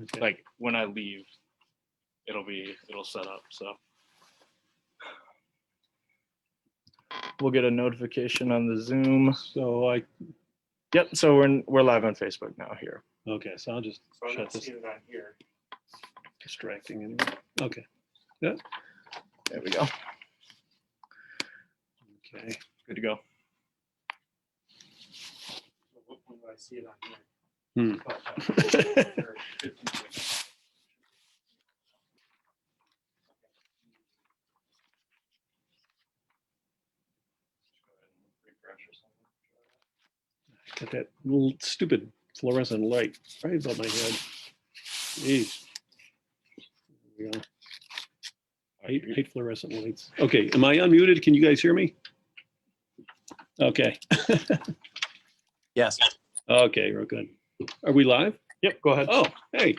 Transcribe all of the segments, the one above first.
Okay. like when I leave, it'll set up. So we'll get a notification on the Zoom. So Yep. So we're live on Facebook now here. okay, so I'll just shut this. it on here. Distracting anyway. Okay. Yeah. There we go. Okay. Good to go. When I see it on here. Got that little stupid fluorescent light right above my head. Jeez. There we go. I hate fluorescent lights. Okay, am I unmuted? Can you guys hear me? Okay. Yes. Okay, we're good. Are we live? Yep. Go ahead. Oh, hey.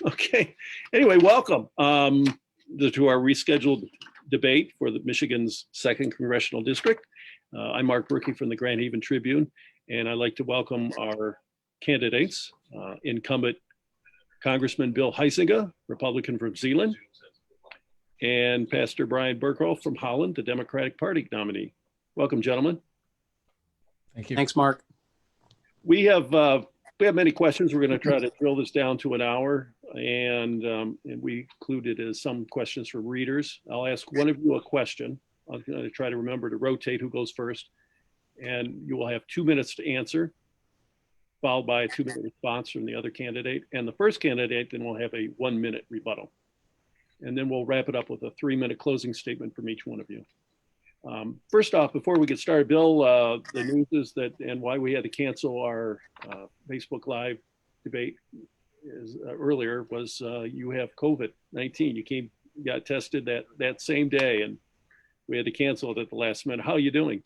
Okay. Anyway, welcome to our rescheduled debate for the Michigan's 2nd Congressional District. I'm Mark Berkey from the Grand Haven Tribune, and I'd like to welcome our candidates, incumbent Congressman Bill Huizenga, Republican from Zeeland, and Pastor Bryan Berkoff from Holland, the Democratic Party nominee. Welcome, gentlemen. Thank you. Thanks, Mark. We have many questions. We're going to try to drill this down to an hour, and we included as some questions for readers. I'll ask one of you a question. I'm going to try to remember to rotate who goes first, and you will have 2 minutes to answer, followed by a 2-minute response from the other candidate. And the first candidate then will have a 1-minute rebuttal. And then we'll wrap it up with a 3-minute closing statement from each one of you. First off, before we get started, Bill, the news is that, and why we had to cancel our Facebook Live debate earlier was you have COVID-19. You got tested that same day, and we had to cancel it at the last minute. How are you doing?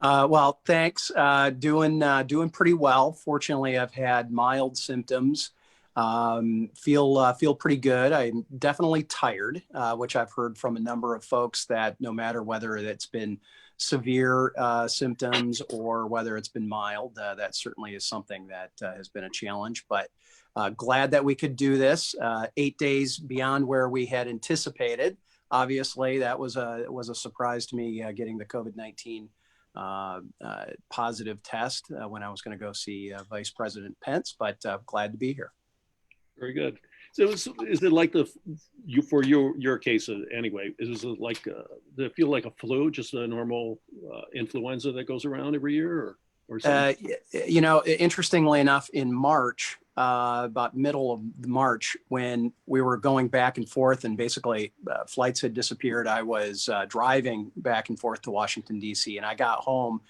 Well, thanks. Doing pretty well. Fortunately, I've had mild symptoms. Feel pretty good. I'm definitely tired, which I've heard from a number of folks that no matter whether it's been severe symptoms or whether it's been mild, that certainly is something that has been a challenge. But glad that we could do this 8 days beyond where we had anticipated. Obviously, that was a surprise to me getting the COVID-19 positive test when I was going to go see Vice President Pence, but glad to be here. Very good. So is it like for your case anyway, is it like, does it feel like a flu, just a normal influenza that goes around every year or something? Interestingly enough, in March, about middle of March, when we were going back and forth and basically flights had disappeared, I was driving back and forth to Washington, D.C. and I got home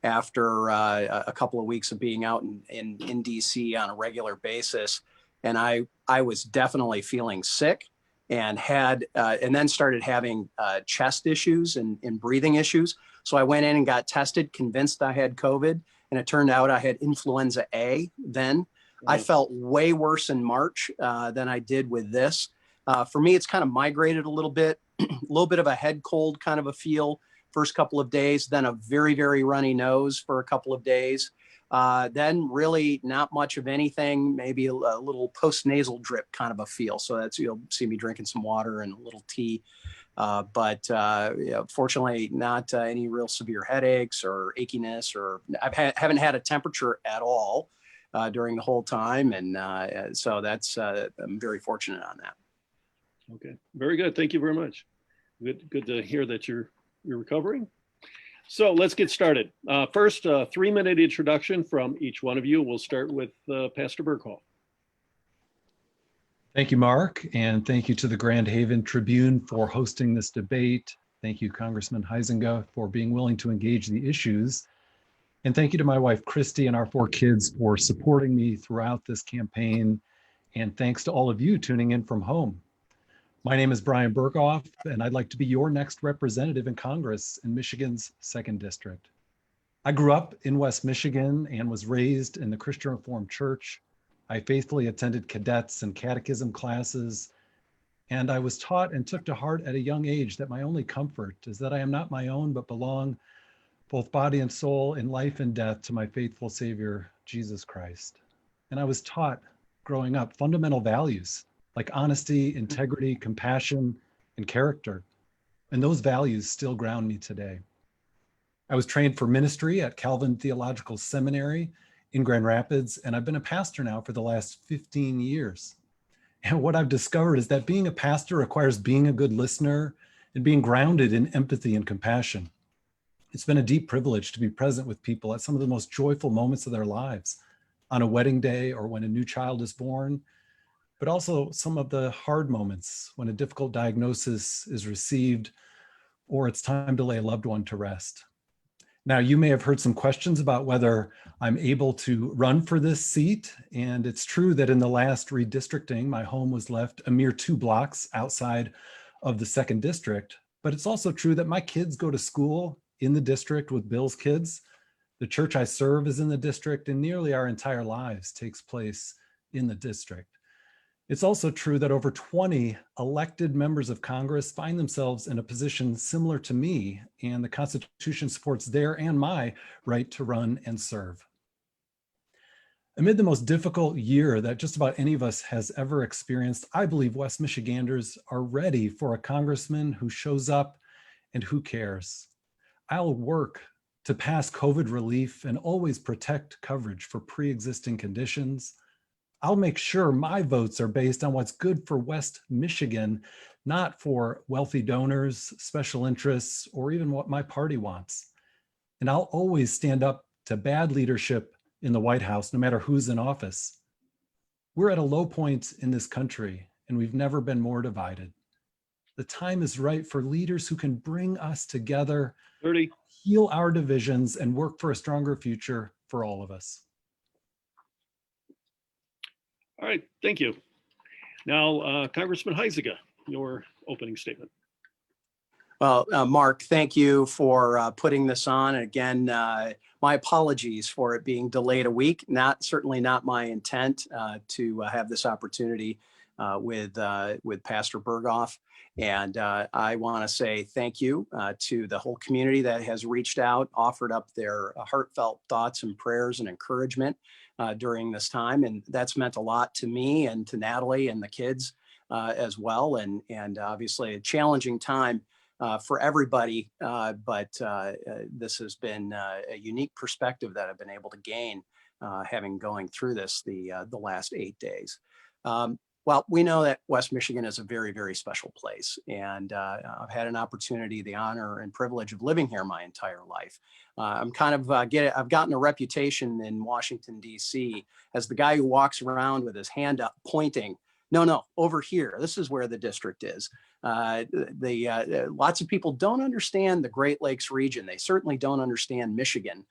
after a couple of weeks of being out in D.C. on a regular basis. And I was definitely feeling sick and and then started having chest issues and breathing issues. So I went in and got tested, convinced I had COVID, and it turned out I had influenza A then. I felt way worse in March than I did with this. For me, it's kind of migrated a little bit of a head cold kind of a feel first couple of days, then a very, very runny nose for a couple of days. Then really not much of anything, maybe a little post-nasal drip kind of a feel. So you'll see me drinking some water and a little tea. But fortunately, not any real severe headaches or achiness, or haven't had a temperature at all during the whole time. And so I'm very fortunate on that. Okay, very good. Thank you very much. Good to hear that you're recovering. So let's get started. First, a 3-minute introduction from each one of you. We'll start with Pastor Berghoef. Thank you, Mark, and thank you to the Grand Haven Tribune for hosting this debate. Thank you, Congressman Huizenga, for being willing to engage the issues. And thank you to my wife, Christy, and our 4 kids for supporting me throughout this campaign. And thanks to all of you tuning in from home. My name is Bryan Berkoff, and I'd like to be your next representative in Congress in Michigan's 2nd District. I grew up in West Michigan and was raised in the Christian Reformed Church. I faithfully attended cadets and catechism classes, and I was taught and took to heart at a young age that my only comfort is that I am not my own, but belong both body and soul in life and death to my faithful Savior, Jesus Christ. And I was taught growing up, fundamental values like honesty, integrity, compassion, and character. And those values still ground me today. I was trained for ministry at Calvin Theological Seminary in Grand Rapids, and I've been a pastor now for the last 15 years. And what I've discovered is that being a pastor requires being a good listener and being grounded in empathy and compassion. It's been a deep privilege to be present with people at some of the most joyful moments of their lives, on a wedding day or when a new child is born, but also some of the hard moments when a difficult diagnosis is received or it's time to lay a loved one to rest. Now, you may have heard some questions about whether I'm able to run for this seat. And it's true that in the last redistricting, my home was left a mere 2 blocks outside of the 2nd district. But it's also true that my kids go to school in the district with Bill's kids. The church I serve is in the district, and nearly our entire lives takes place in the district. It's also true that over 20 elected members of Congress find themselves in a position similar to me, and the Constitution supports their and my right to run and serve. Amid the most difficult year that just about any of us has ever experienced, I believe West Michiganders are ready for a congressman who shows up and who cares. I'll work to pass COVID relief and always protect coverage for pre-existing conditions. I'll make sure my votes are based on what's good for West Michigan, not for wealthy donors, special interests, or even what my party wants. And I'll always stand up to bad leadership in the White House, no matter who's in office. We're at a low point in this country, and we've never been more divided. The time is right for leaders who can bring us together, 30. heal our divisions, and work for a stronger future for all of us. All right, thank you. Now, Congressman Huizenga, your opening statement. Well, Mark, thank you for putting this on. And again, my apologies for it being delayed a week. Certainly not my intent to have this opportunity with Pastor Berghoef. And I want to say thank you to the whole community that has reached out, offered up their heartfelt thoughts and prayers and encouragement during this time. And that's meant a lot to me and to Natalie and the kids as well. And obviously a challenging time for everybody, but this has been a unique perspective that I've been able to gain having going through this the last 8 days. Well, we know that West Michigan is a very, very special place, and I've had an opportunity, the honor and privilege of living here my entire life. I'm kind of I've gotten a reputation in Washington, D.C. as the guy who walks around with his hand up pointing, no, over here. This is where the district is. Lots of people don't understand the Great Lakes region. They certainly don't understand Michigan.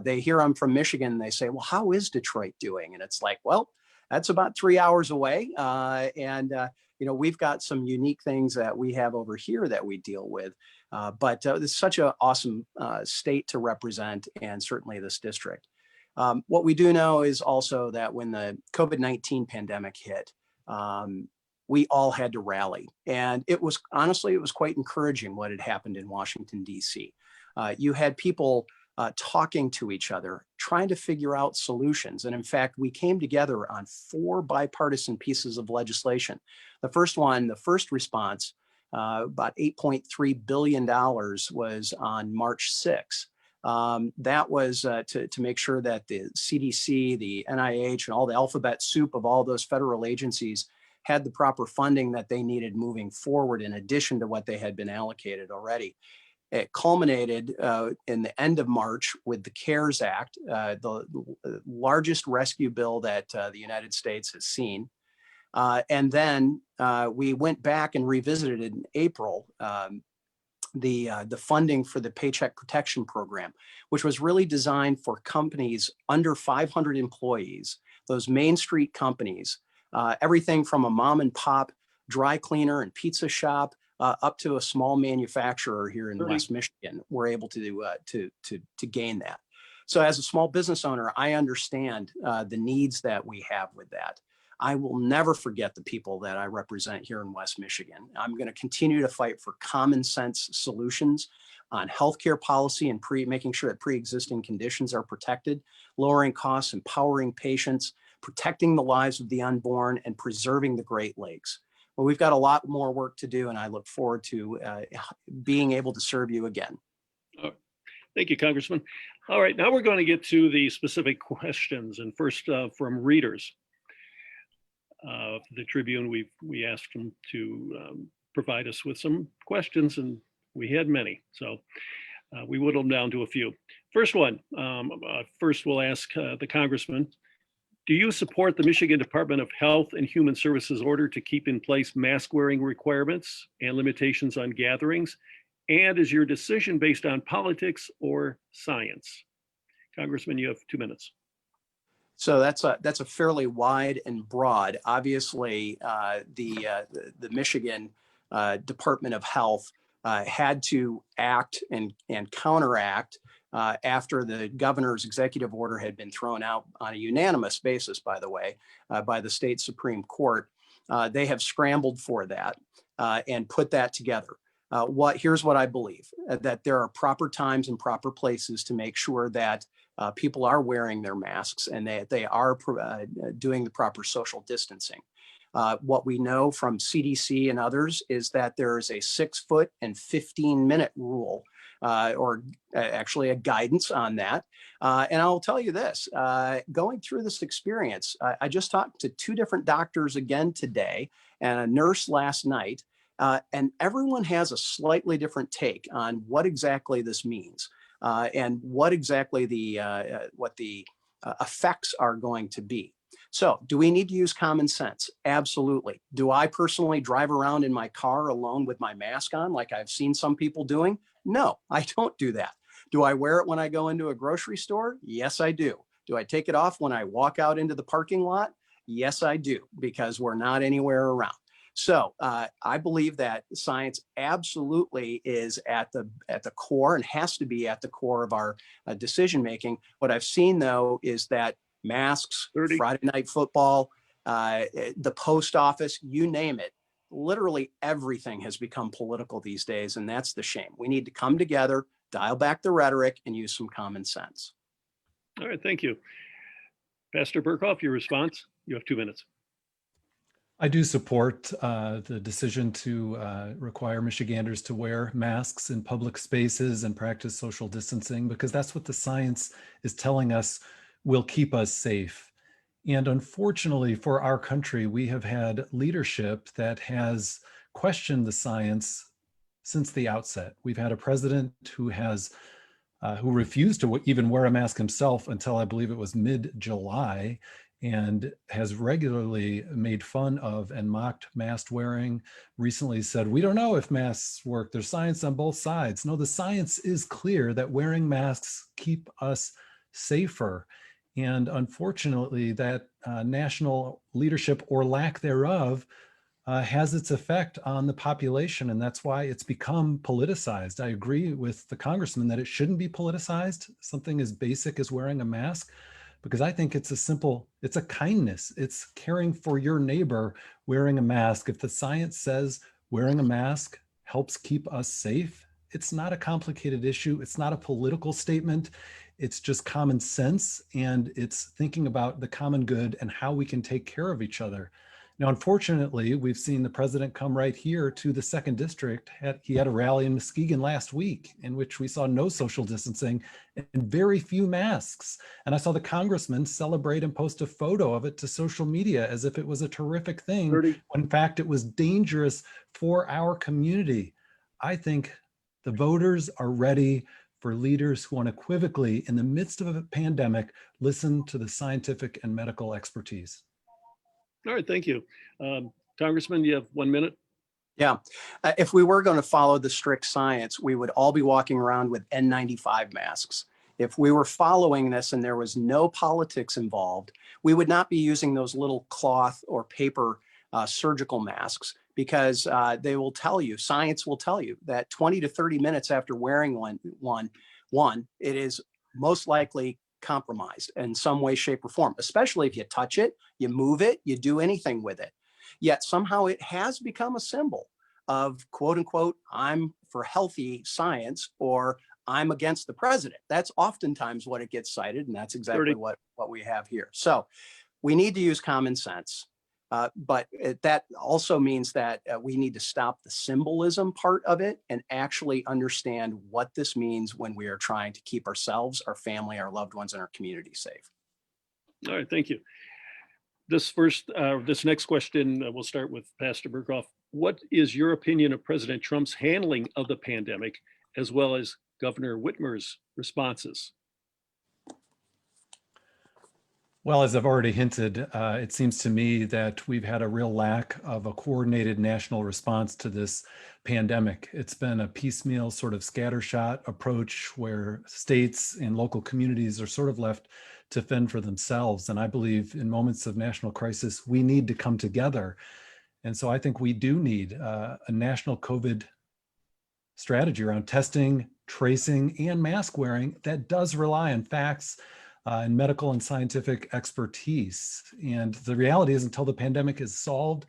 They hear I'm from Michigan and they say, well, how is Detroit doing? And it's like, well, that's about 3 hours away. We've got some unique things that we have over here that we deal with. But it's such an awesome state to represent, and certainly this district. What we do know is also that when the COVID-19 pandemic hit, we all had to rally. And it was quite encouraging what had happened in Washington, D.C. You had people talking to each other, trying to figure out solutions. And in fact, we came together on 4 bipartisan pieces of legislation. The first response, about $8.3 billion was on March 6th. That was to make sure that the CDC, the NIH, and all the alphabet soup of all those federal agencies had the proper funding that they needed moving forward, in addition to what they had been allocated already. It culminated in the end of March with the CARES Act, the largest rescue bill that the United States has seen. And then we went back and revisited in April the funding for the Paycheck Protection Program, which was really designed for companies under 500 employees, those Main Street companies, everything from a mom and pop dry cleaner and pizza shop up to a small manufacturer here in West Michigan. We're able to gain that. So as a small business owner, I understand the needs that we have with that. I will never forget the people that I represent here in West Michigan. I'm going to continue to fight for common sense solutions on healthcare policy and making sure that pre-existing conditions are protected, lowering costs, empowering patients, protecting the lives of the unborn, and preserving the Great Lakes. Well, we've got a lot more work to do, and I look forward to being able to serve you again. Thank you, Congressman. All right, now we're going to get to the specific questions, and first from readers. The Tribune, we asked them to provide us with some questions, and we had many, so we whittled them down to a few. First one, first we'll ask the Congressman, do you support the Michigan Department of Health and Human Services order to keep in place mask wearing requirements and limitations on gatherings? And is your decision based on politics or science? Congressman, you have 2 minutes. So that's a fairly wide and broad. Obviously, the Michigan Department of Health had to act and counteract after the governor's executive order had been thrown out on a unanimous basis, by the way, by the state Supreme Court. They have scrambled for that and put that together. Here's what I believe, that there are proper times and proper places to make sure that people are wearing their masks and they are doing the proper social distancing. What we know from CDC and others is that there is a 6 foot and 15-minute rule, or actually a guidance on that. And I'll tell you this, going through this experience, I just talked to 2 different doctors again today and a nurse last night. And everyone has a slightly different take on what exactly this means and what exactly the effects are going to be. So do we need to use common sense? Absolutely. Do I personally drive around in my car alone with my mask on like I've seen some people doing? No, I don't do that. Do I wear it when I go into a grocery store? Yes, I do. Do I take it off when I walk out into the parking lot? Yes, I do, because we're not anywhere around. So I believe that science absolutely is at the core and has to be at the core of our decision making. What I've seen, though, is that masks, 30. Friday night football, the post office, you name it, literally everything has become political these days, and that's the shame. We need to come together, dial back the rhetoric, and use some common sense. All right, thank you. Pastor Berkoff, your response? You have 2 minutes. I do support the decision to require Michiganders to wear masks in public spaces and practice social distancing, because that's what the science is telling us will keep us safe. And unfortunately for our country, we have had leadership that has questioned the science since the outset. We've had a president who refused to even wear a mask himself until I believe it was mid-July, and has regularly made fun of and mocked mask wearing. Recently said, we don't know if masks work. There's science on both sides. No, the science is clear that wearing masks keep us safer. And unfortunately, that national leadership or lack thereof has its effect on the population. And that's why it's become politicized. I agree with the congressman that it shouldn't be politicized, something as basic as wearing a mask, because I think it's a kindness. It's caring for your neighbor wearing a mask. If the science says wearing a mask helps keep us safe, it's not a complicated issue. It's not a political statement. It's just common sense, and it's thinking about the common good and how we can take care of each other. Now, unfortunately, we've seen the president come right here to the 2nd District. He had a rally in Muskegon last week in which we saw no social distancing and very few masks. And I saw the congressman celebrate and post a photo of it to social media as if it was a terrific thing, 30. when in fact it was dangerous for our community. I think the voters are ready for leaders who unequivocally, in the midst of a pandemic, listen to the scientific and medical expertise. All right, thank you. Congressman, you have 1 minute. Yeah, if we were going to follow the strict science, we would all be walking around with N95 masks. If we were following this and there was no politics involved, we would not be using those little cloth or paper surgical masks, because they will tell you, science will tell you that 20 to 30 minutes after wearing one, it is most likely compromised in some way, shape, or form, especially if you touch it, you move it, you do anything with it. Yet somehow it has become a symbol of, quote unquote, I'm for healthy science, or I'm against the president. That's oftentimes what it gets cited, and that's exactly 30. what we have here. So we need to use common sense. But that also means that we need to stop the symbolism part of it and actually understand what this means when we are trying to keep ourselves, our family, our loved ones, and our community safe. All right, thank you. This next question, we'll start with Pastor Berghoef. What is your opinion of President Trump's handling of the pandemic, as well as Governor Whitmer's responses? Well, as I've already hinted, it seems to me that we've had a real lack of a coordinated national response to this pandemic. It's been a piecemeal sort of scattershot approach where states and local communities are sort of left to fend for themselves. And I believe in moments of national crisis, we need to come together. And so I think we do need a national COVID strategy around testing, tracing, and mask wearing that does rely on facts and medical and scientific expertise. And the reality is, until the pandemic is solved,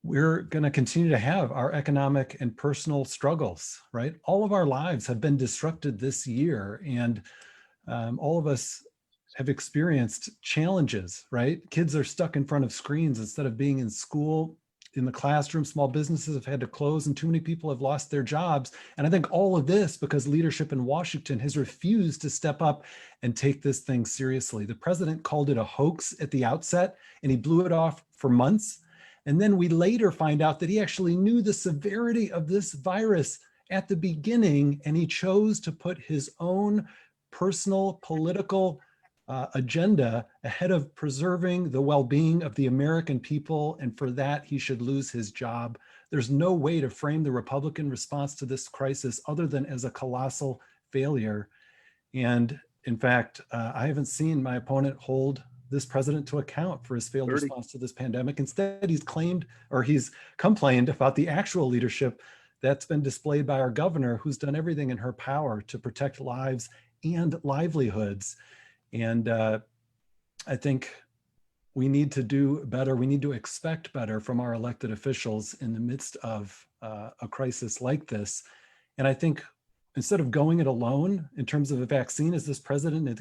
we're going to continue to have our economic and personal struggles, right? All of our lives have been disrupted this year, and all of us have experienced challenges, right? Kids are stuck in front of screens instead of being in school, in the classroom. Small businesses have had to close, and too many people have lost their jobs. And I think all of this because leadership in Washington has refused to step up and take this thing seriously. The president called it a hoax at the outset, and he blew it off for months. And then we later find out that he actually knew the severity of this virus at the beginning, and he chose to put his own personal political agenda ahead of preserving the well-being of the American people, and for that he should lose his job. There's no way to frame the Republican response to this crisis other than as a colossal failure. And in fact, I haven't seen my opponent hold this president to account for his failed response to this pandemic. Instead, he's complained about the actual leadership that's been displayed by our governor, who's done everything in her power to protect lives and livelihoods. And I think we need to do better. We need to expect better from our elected officials in the midst of a crisis like this. And I think instead of going it alone in terms of a vaccine, as this president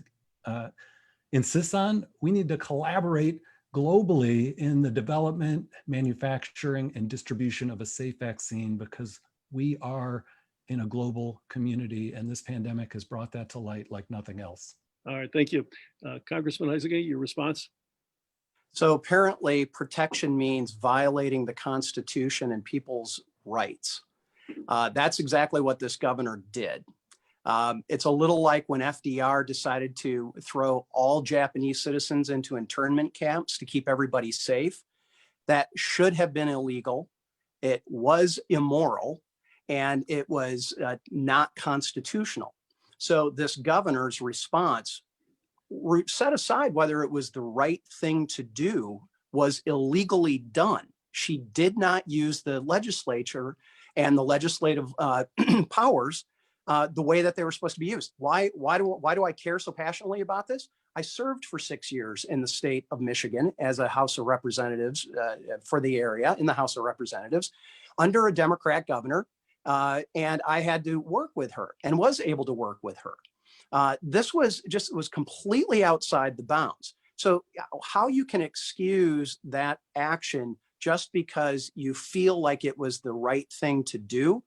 insists on, we need to collaborate globally in the development, manufacturing, and distribution of a safe vaccine, because we are in a global community, and this pandemic has brought that to light like nothing else. All right, thank you. Congressman Huizenga, your response? So apparently protection means violating the Constitution and people's rights. That's exactly what this governor did. It's a little like when FDR decided to throw all Japanese citizens into internment camps to keep everybody safe. That should have been illegal. It was immoral, and it was not constitutional. So this governor's response, set aside whether it was the right thing to do, was illegally done. She did not use the legislature and the legislative powers the way that they were supposed to be used. Why do I care so passionately about this? I served for 6 years in the state of Michigan as a House of Representatives for the area in the House of Representatives under a Democrat governor. And I had to work with her and was able to work with her. This was completely outside the bounds. So how you can excuse that action just because you feel like it was the right thing to do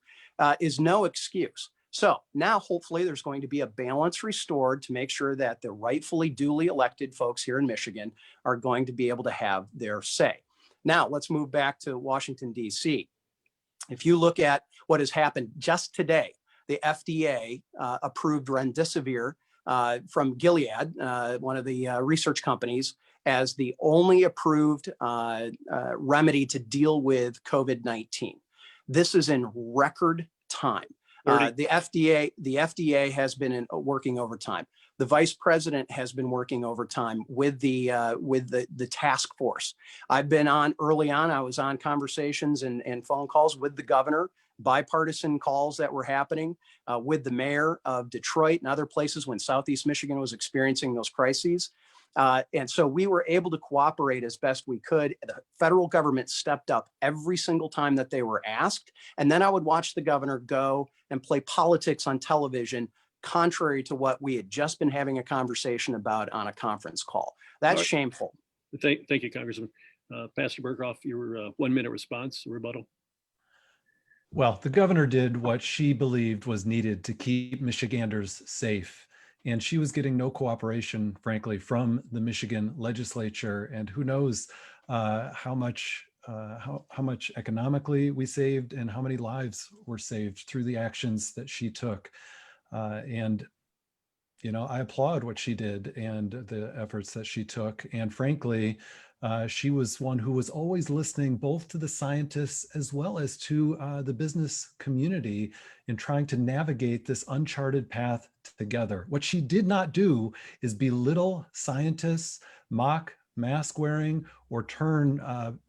is no excuse. So now hopefully there's going to be a balance restored to make sure that the rightfully duly elected folks here in Michigan are going to be able to have their say. Now let's move back to Washington, D.C. If you look at what has happened just today, the FDA approved remdesivir from Gilead, one of the research companies, as the only approved remedy to deal with COVID-19. This is in record time. The FDA has been working overtime. The vice president has been working overtime with the task force. I've been on early on. I was on conversations and phone calls with the governor, bipartisan calls that were happening with the mayor of Detroit and other places when Southeast Michigan was experiencing those crises. And so we were able to cooperate as best we could. The federal government stepped up every single time that they were asked. And then I would watch the governor go and play politics on television, contrary to what we had just been having a conversation about on a conference call. That's shameful. Thank you, Congressman. Pastor Berghoef, your 1 minute response, rebuttal. Well, the governor did what she believed was needed to keep Michiganders safe. And she was getting no cooperation, frankly, from the Michigan legislature. And who knows how much economically we saved and how many lives were saved through the actions that she took. And I applaud what she did and the efforts that she took. And frankly, she was one who was always listening both to the scientists as well as to the business community in trying to navigate this uncharted path together. What she did not do is belittle scientists, mock mask wearing, or turn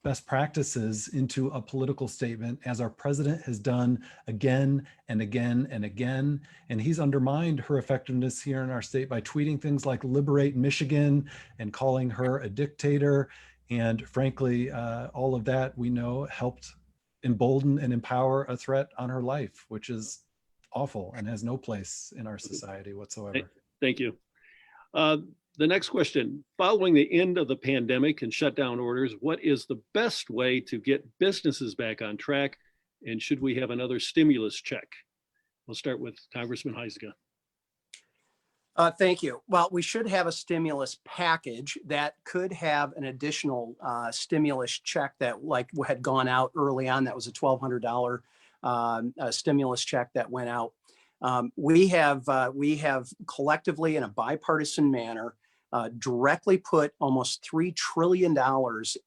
best practices into a political statement, as our president has done again and again and again. And he's undermined her effectiveness here in our state by tweeting things like "Liberate Michigan" and calling her a dictator. And frankly, all of that we know helped embolden and empower a threat on her life, which is awful and has no place in our society whatsoever. Thank you. The next question: following the end of the pandemic and shutdown orders, what is the best way to get businesses back on track? And should we have another stimulus check? We'll start with Congressman Huizenga. Thank you. Well, we should have a stimulus package that could have an additional stimulus check that had gone out early on. That was a $1,200 stimulus check that went out. We have collectively, in a bipartisan manner, directly put almost $3 trillion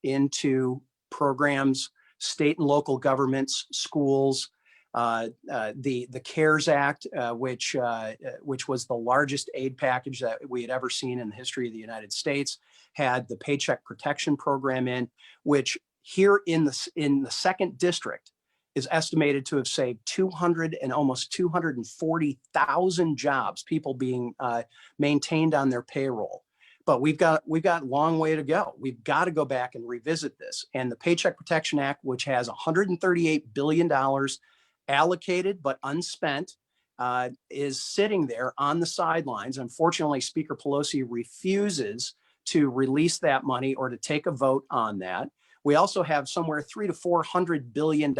into programs, state and local governments, schools. The CARES Act, which was the largest aid package that we had ever seen in the history of the United States, had the Paycheck Protection Program in, which here in the second district is estimated to have saved almost 240,000 jobs, people being maintained on their payroll. But we've got a long way to go. We've got to go back and revisit this. And the Paycheck Protection Act, which has $138 billion allocated but unspent, is sitting there on the sidelines. Unfortunately, Speaker Pelosi refuses to release that money or to take a vote on that. We also have somewhere $300 to $400 billion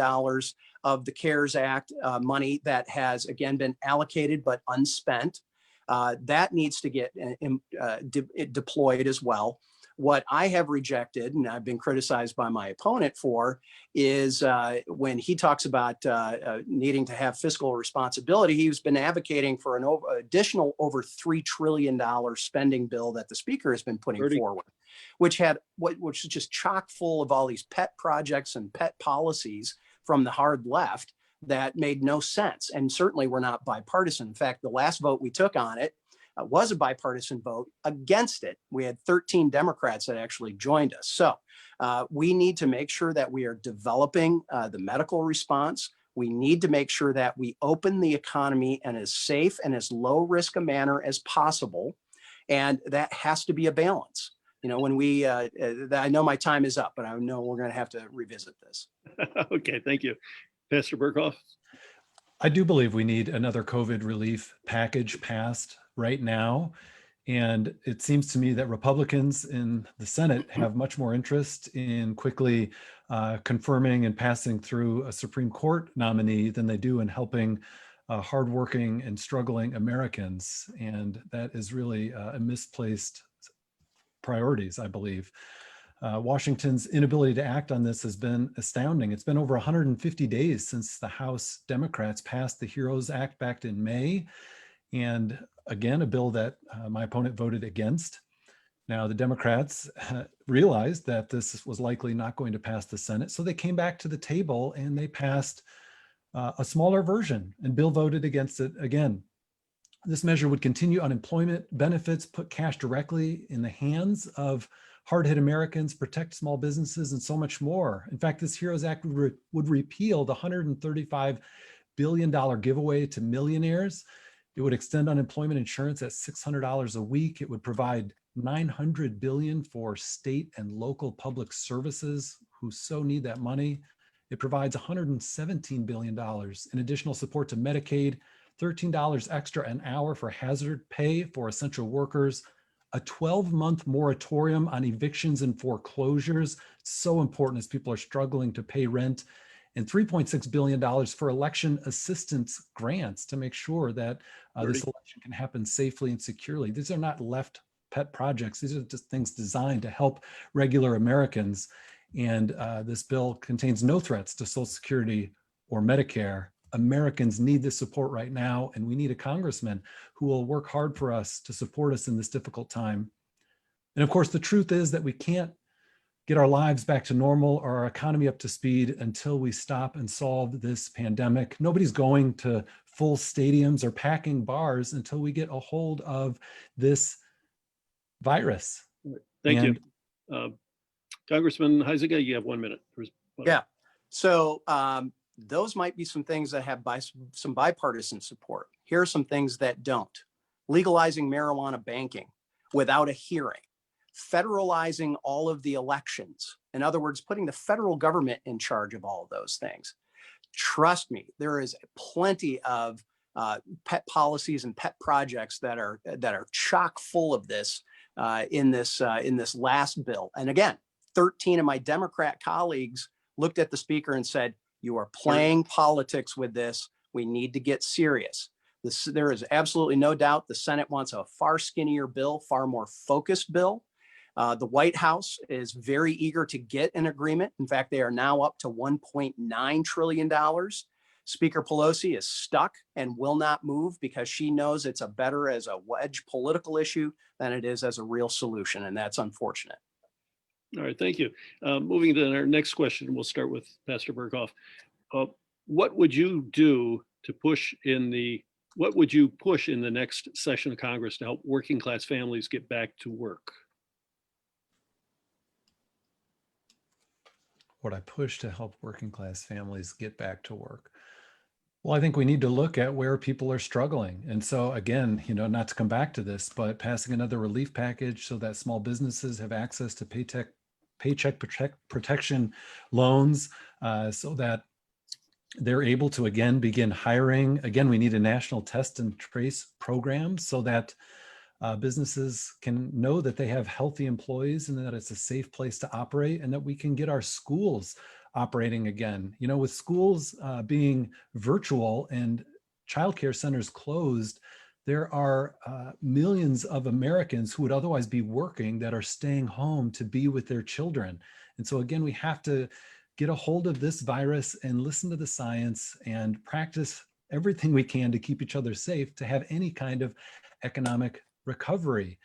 of the CARES Act money that has, again, been allocated but unspent. That needs to get deployed as well. What I have rejected, and I've been criticized by my opponent for, is when he talks about needing to have fiscal responsibility, he's been advocating for an additional over $3 trillion spending bill that the speaker has been putting forward, which is just chock full of all these pet projects and pet policies from the hard left that made no sense, and certainly were not bipartisan. In fact, the last vote we took on it was a bipartisan vote against it. We had 13 Democrats that actually joined us. So we need to make sure that we are developing the medical response. We need to make sure that we open the economy in as safe and as low risk a manner as possible. And that has to be a balance. When I know my time is up, but I know we're going to have to revisit this. Okay, thank you. Pastor Berkoff. I do believe we need another COVID relief package passed right now. And it seems to me that Republicans in the Senate have much more interest in quickly confirming and passing through a Supreme Court nominee than they do in helping hardworking and struggling Americans. And that is really a misplaced priorities, I believe. Washington's inability to act on this has been astounding. It's been over 150 days since the House Democrats passed the HEROES Act back in May. And again, a bill that my opponent voted against. Now, the Democrats realized that this was likely not going to pass the Senate, so they came back to the table and they passed a smaller version, and Bill voted against it again. This measure would continue unemployment benefits, put cash directly in the hands of hard-hit Americans, protect small businesses, and so much more. In fact, this HEROES Act would repeal the $135 billion giveaway to millionaires. It would extend unemployment insurance at $600 a week. It would provide $900 billion for state and local public services who so need that money. It provides $117 billion in additional support to Medicaid, $13 extra an hour for hazard pay for essential workers, A 12-month moratorium on evictions and foreclosures, so important as people are struggling to pay rent, and $3.6 billion for election assistance grants to make sure that this election can happen safely and securely. These are not left pet projects. These are just things designed to help regular Americans. And this bill contains no threats to Social Security or Medicare. Americans need this support right now, and we need a congressman who will work hard for us to support us in this difficult time. And of course, the truth is that we can't get our lives back to normal or our economy up to speed until we stop and solve this pandemic. Nobody's going to full stadiums or packing bars until we get a hold of this virus. Thank you. Congressman Huizenga, you have 1 minute. Yeah. So those might be some things that have some bipartisan support. Here are some things that don't. Legalizing marijuana banking without a hearing. Federalizing all of the elections. In other words, putting the federal government in charge of all of those things. Trust me, there is plenty of pet policies and pet projects that are chock full of this in this last bill. And again, 13 of my Democrat colleagues looked at the speaker and said, "You are playing politics with this. We need to get serious." There is absolutely no doubt the Senate wants a far skinnier bill, far more focused bill. The White House is very eager to get an agreement. In fact, they are now up to $1.9 trillion. Speaker Pelosi is stuck and will not move because she knows it's better as a wedge political issue than it is as a real solution, and that's unfortunate. All right, thank you. Moving to our next question, we'll start with Pastor Berghoef. What would you do to push in the next session of Congress to help working class families get back to work? What I push to help working class families get back to work? Well, I think we need to look at where people are struggling. And so again, not to come back to this, but passing another relief package so that small businesses have access to paycheck protection loans so that they're able to, again, begin hiring. Again, we need a national test and trace program so that businesses can know that they have healthy employees and that it's a safe place to operate, and that we can get our schools operating again. With schools being virtual and childcare centers closed, there are millions of Americans who would otherwise be working that are staying home to be with their children. And so again, we have to get a hold of this virus and listen to the science and practice everything we can to keep each other safe, to have any kind of economic recovery.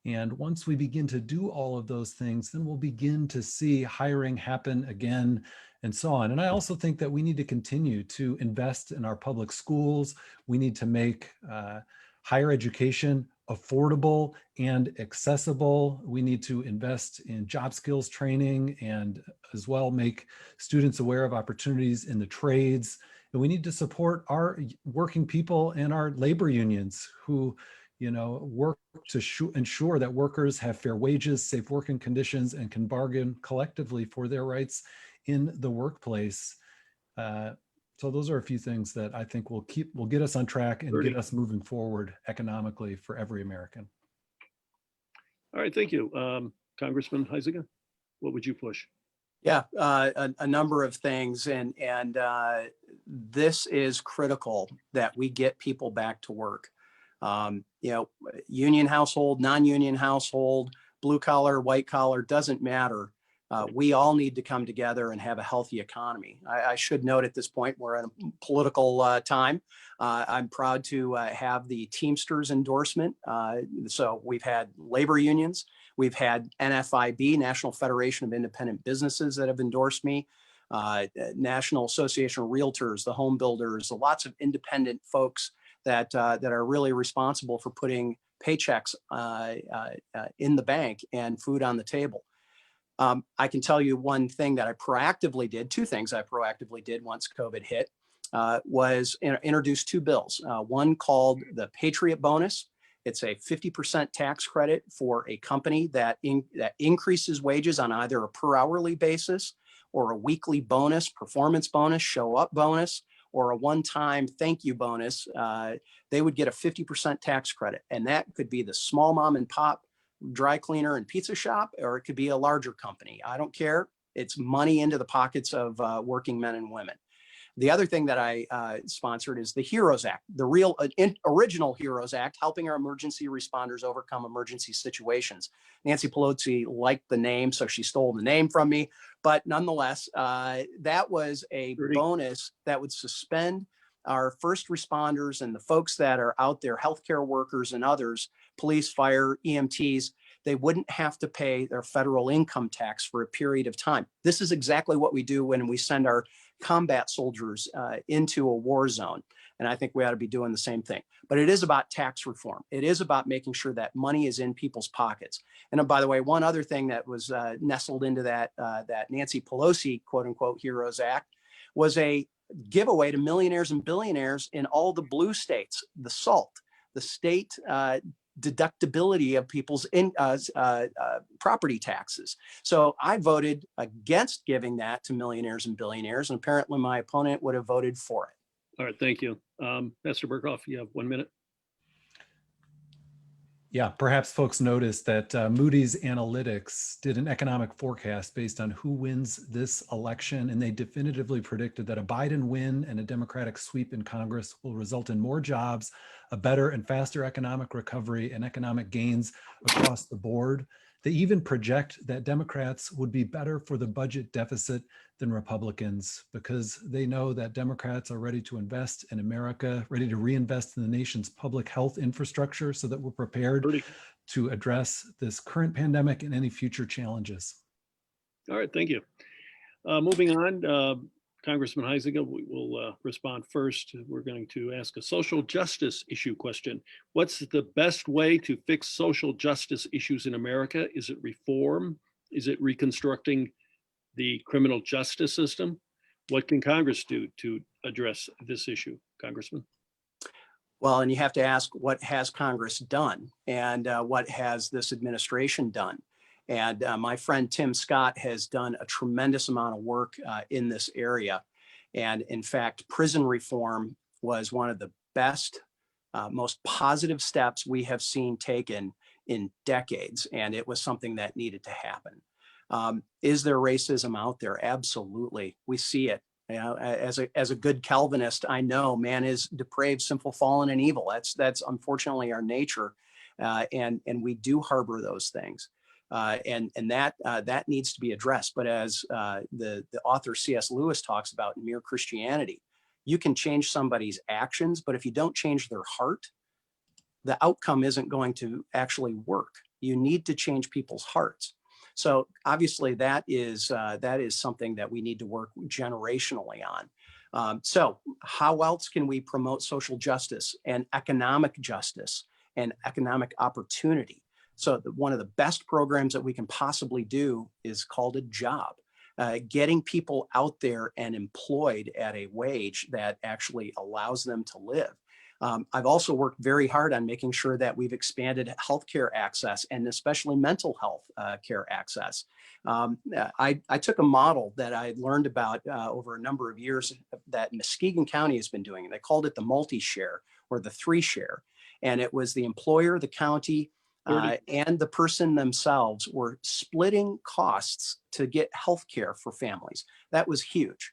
And once we begin to do all of those things, then we'll begin to see hiring happen again and so on. And I also think that we need to continue to invest in our public schools. We need to make higher education affordable and accessible. We need to invest in job skills training and as well make students aware of opportunities in the trades. And we need to support our working people and our labor unions who work to ensure that workers have fair wages, safe working conditions, and can bargain collectively for their rights in the workplace. So those are a few things that I think will get us on track and get us moving forward economically for every American. All right, thank you. Congressman Huizenga, what would you push? Yeah, a number of things. And this is critical that we get people back to work. Union household, non-union household, blue collar, white collar, doesn't matter. We all need to come together and have a healthy economy. I should note at this point, we're in a political time. I'm proud to have the Teamsters endorsement. So we've had labor unions. We've had NFIB, National Federation of Independent Businesses, that have endorsed me. National Association of Realtors, the home builders, lots of independent folks that are really responsible for putting paychecks in the bank and food on the table. I can tell you one thing that I proactively did, two things I proactively did once COVID hit, was introduce two bills. One called the Patriot Bonus. It's a 50% tax credit for a company that increases wages on either a per hourly basis or a weekly bonus, performance bonus, show up bonus, or a one-time thank you bonus. They would get a 50% tax credit. And that could be the small mom and pop dry cleaner and pizza shop, or it could be a larger company. I don't care. It's money into the pockets of working men and women. The other thing that I sponsored is the HEROES Act, the real original HEROES Act, helping our emergency responders overcome emergency situations. Nancy Pelosi liked the name, so she stole the name from me. But nonetheless, that was a bonus that would suspend our first responders and the folks that are out there, healthcare workers and others, police, fire, EMTs. They wouldn't have to pay their federal income tax for a period of time. This is exactly what we do when we send our combat soldiers into a war zone. And I think we ought to be doing the same thing. But it is about tax reform. It is about making sure that money is in people's pockets. And by the way, one other thing that was nestled into that Nancy Pelosi, quote unquote, HEROES Act was a giveaway to millionaires and billionaires in all the blue states, the SALT, the state deductibility of people's property taxes. So I voted against giving that to millionaires and billionaires, and apparently my opponent would have voted for it. All right, thank you. Pastor Berkoff, you have 1 minute. Yeah, perhaps folks noticed that Moody's Analytics did an economic forecast based on who wins this election, and they definitively predicted that a Biden win and a Democratic sweep in Congress will result in more jobs, a better and faster economic recovery, and economic gains across the board. They even project that Democrats would be better for the budget deficit than Republicans because they know that Democrats are ready to invest in America, ready to reinvest in the nation's public health infrastructure so that we're prepared to address this current pandemic and any future challenges. All right, thank you. Moving on, Congressman Huizenga, we will respond first. We're going to ask a social justice issue question. What's the best way to fix social justice issues in America? Is it reform? Is it reconstructing the criminal justice system? What can Congress do to address this issue, Congressman? Well, and you have to ask, what has Congress done and what has this administration done? And my friend Tim Scott has done a tremendous amount of work in this area. And in fact, prison reform was one of the best, most positive steps we have seen taken in decades. And it was something that needed to happen. Is there racism out there? Absolutely. We see it. You know, as a good Calvinist, I know man is depraved, sinful, fallen, and evil. That's unfortunately our nature. And we do harbor those things. And that needs to be addressed. But as the author C.S. Lewis talks about in Mere Christianity, you can change somebody's actions, but if you don't change their heart, the outcome isn't going to actually work. You need to change people's hearts. So obviously that is something that we need to work generationally on. So how else can we promote social justice and economic justice and economic opportunity? So one of the best programs that we can possibly do is called a job, getting people out there and employed at a wage that actually allows them to live. I've also worked very hard on making sure that we've expanded healthcare access and especially mental health care access. I took a model that I learned about over a number of years that Muskegon County has been doing. They called it the multi-share or the 3-share. And it was the employer, the county, and the person themselves were splitting costs to get healthcare for families. That was huge.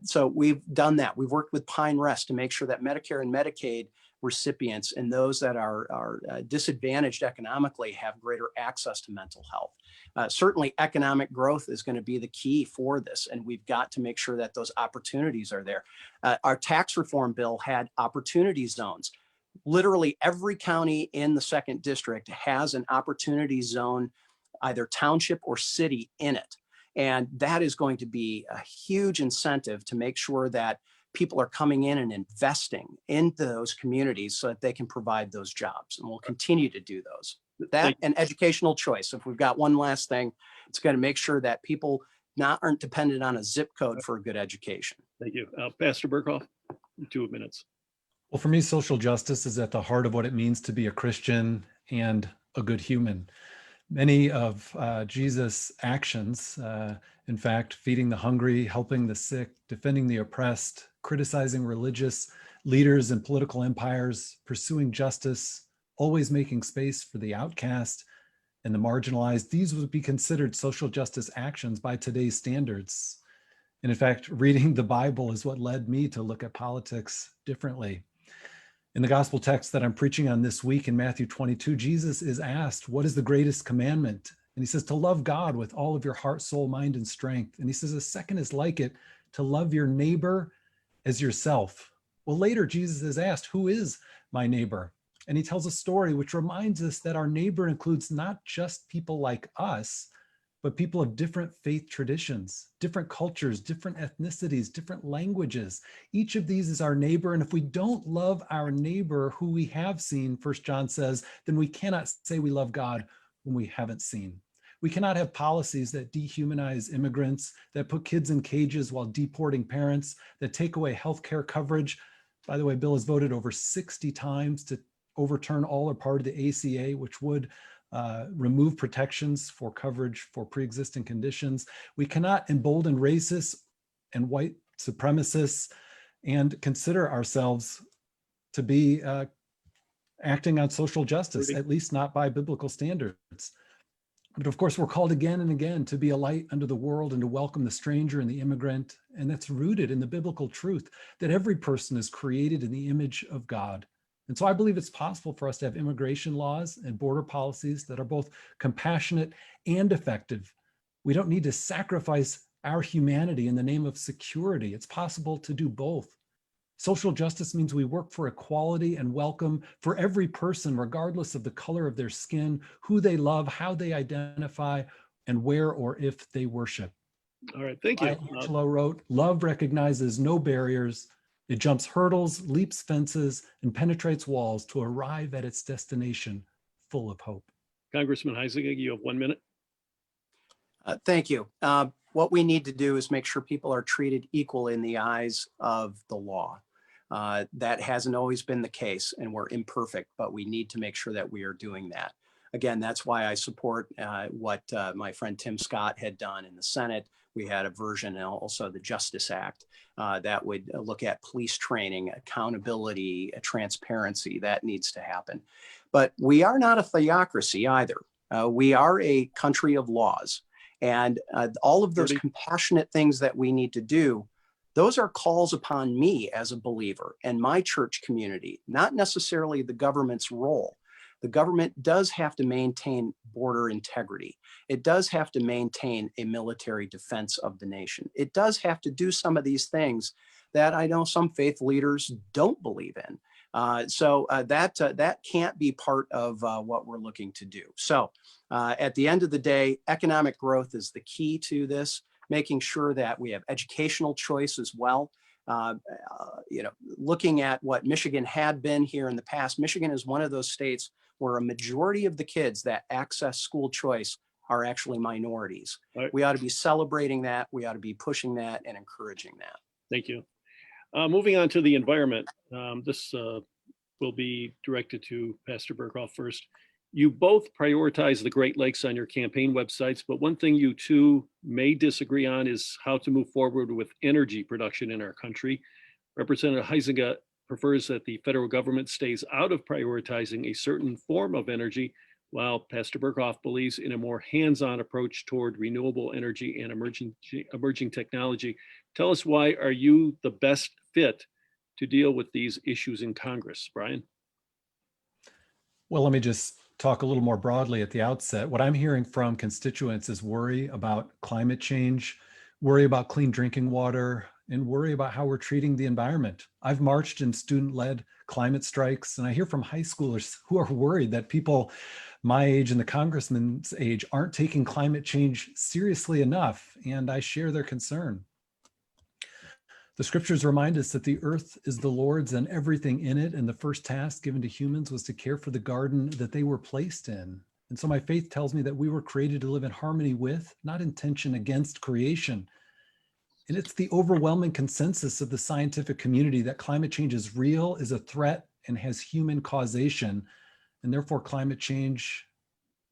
So we've done that. We've worked with Pine Rest to make sure that Medicare and Medicaid recipients and those that are disadvantaged economically have greater access to mental health. Certainly economic growth is going to be the key for this, and we've got to make sure that those opportunities are there. Our tax reform bill had opportunity zones. Literally every county in the 2nd district has an opportunity zone, either township or city in it. And that is going to be a huge incentive to make sure that people are coming in and investing into those communities so that they can provide those jobs. And we'll continue to do those. That and educational choice. If we've got one last thing, it's going to make sure that people aren't dependent on a zip code for a good education. Thank you. Pastor Berkoff, 2 minutes. Well, for me, social justice is at the heart of what it means to be a Christian and a good human. Many of Jesus' actions, in fact, feeding the hungry, helping the sick, defending the oppressed, criticizing religious leaders and political empires, pursuing justice, always making space for the outcast, and the marginalized, these would be considered social justice actions by today's standards. And in fact, reading the Bible is what led me to look at politics differently. In the gospel text that I'm preaching on this week in Matthew 22, Jesus is asked, what is the greatest commandment? And he says, to love God with all of your heart, soul, mind, and strength. And he says, a second is like it, to love your neighbor as yourself. Well, later Jesus is asked, who is my neighbor? And he tells a story which reminds us that our neighbor includes not just people like us, but people of different faith traditions, different cultures, different ethnicities, different languages. Each of these is our neighbor. And if we don't love our neighbor who we have seen, 1 John says, then we cannot say we love God whom we haven't seen. We cannot have policies that dehumanize immigrants, that put kids in cages while deporting parents, that take away healthcare coverage. By the way, Bill has voted over 60 times to overturn all or part of the ACA, which would remove protections for coverage for pre-existing conditions. We cannot embolden racists and white supremacists and consider ourselves to be acting on social justice, at least not by biblical standards. But of course, we're called again and again to be a light unto the world and to welcome the stranger and the immigrant. And that's rooted in the biblical truth that every person is created in the image of God. And so I believe it's possible for us to have immigration laws and border policies that are both compassionate and effective. We don't need to sacrifice our humanity in the name of security. It's possible to do both. Social justice means we work for equality and welcome for every person, regardless of the color of their skin, who they love, how they identify, and where or if they worship. All right, thank you. Angelo wrote, love recognizes no barriers. It jumps hurdles, leaps fences, and penetrates walls to arrive at its destination full of hope. Congressman Huizenga, you have 1 minute. Thank you. What we need to do is make sure people are treated equal in the eyes of the law. That hasn't always been the case, and we're imperfect, but we need to make sure that we are doing that. Again, that's why I support what my friend Tim Scott had done in the Senate. We had a version, and also the Justice Act, that would look at police training, accountability, transparency. That needs to happen. But we are not a theocracy either. We are a country of laws. And all of those compassionate things that we need to do, those are calls upon me as a believer and my church community, not necessarily the government's role. The government does have to maintain border integrity. It does have to maintain a military defense of the nation. It does have to do some of these things that I know some faith leaders don't believe in. So that can't be part of what we're looking to do. So at the end of the day, economic growth is the key to this, making sure that we have educational choice as well. Looking at what Michigan had been here in the past, Michigan is one of those states where a majority of the kids that access school choice are actually minorities. Right. We ought to be celebrating that. We ought to be pushing that and encouraging that. Thank you. Moving on to the environment. This will be directed to Pastor Berkoff first. You both prioritize the Great Lakes on your campaign websites, but one thing you two may disagree on is how to move forward with energy production in our country. Representative Huizenga prefers that the federal government stays out of prioritizing a certain form of energy, while Pastor Berkoff believes in a more hands-on approach toward renewable energy and emerging technology. Tell us, why are you the best fit to deal with these issues in Congress, Bryan? Well, let me just talk a little more broadly at the outset. What I'm hearing from constituents is worry about climate change, worry about clean drinking water, and worry about how we're treating the environment. I've marched in student-led climate strikes, and I hear from high schoolers who are worried that people my age and the congressman's age aren't taking climate change seriously enough, and I share their concern. The scriptures remind us that the earth is the Lord's and everything in it, and the first task given to humans was to care for the garden that they were placed in. And so my faith tells me that we were created to live in harmony with, not in tension against, creation. And it's the overwhelming consensus of the scientific community that climate change is real, is a threat, and has human causation. And therefore, climate change,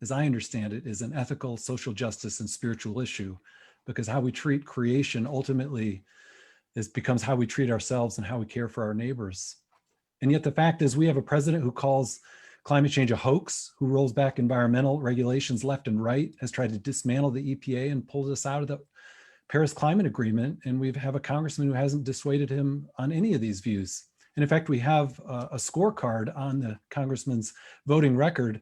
as I understand it, is an ethical, social justice, and spiritual issue, because how we treat creation ultimately becomes how we treat ourselves and how we care for our neighbors. And yet the fact is, we have a president who calls climate change a hoax, who rolls back environmental regulations left and right, has tried to dismantle the EPA and pulled us out of the Paris Climate Agreement. And we have a congressman who hasn't dissuaded him on any of these views. And in fact, we have a scorecard on the congressman's voting record